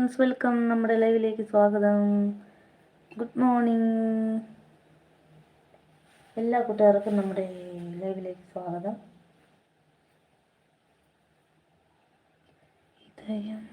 Friends, welcome. നമ്മുടെ ലൈവിലേക്ക് സ്വാഗതം. ഗുഡ് മോർണിംഗ് എല്ലാ കൂട്ടുകാർക്കും നമ്മുടെ ലൈവിലേക്ക് സ്വാഗതം. ഇതയം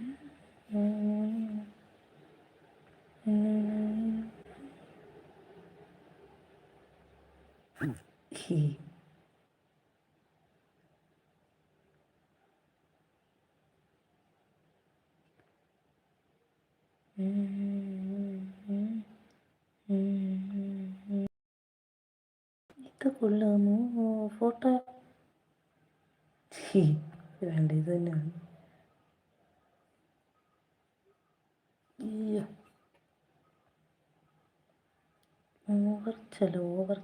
ഇത് കൊള്ളാമോ? ഫോട്ടോ വേണ്ട, ഇത് തന്നെയാണ്. ഓവർ ചെലവ്.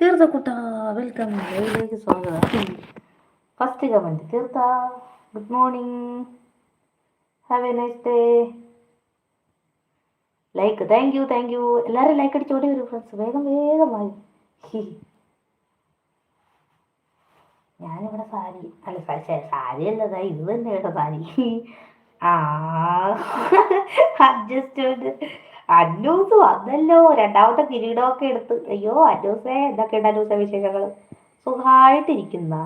തീർത്ത കുട്ടാ, വെൽക്കം. ലൈവിലേക്ക് സ്വാഗതം. ഫസ്റ്റ് കമൻറ്റ് തീർത്ത. Good morning, have A nice day. Like, thank you. എല്ലാവരും ലൈക്ക് അടിച്ചോടി വരും ഫ്രണ്ട്സ്, വേഗമായി. ഞാനിവിടെ സാരി അല്ലതാ, ഇത് തന്നെ കേട്ടോ സാരി. അഡ്ജസ്റ്റ്മെന്റ്. അന്നൂസ് വന്നല്ലോ, രണ്ടാമത്തെ കിരീടമൊക്കെ എടുത്ത്. അയ്യോ അന്നൂസേ, എന്തൊക്കെയുണ്ട് അന്നൂസ വിശേഷങ്ങൾ? സുഖമായിട്ടിരിക്കുന്ന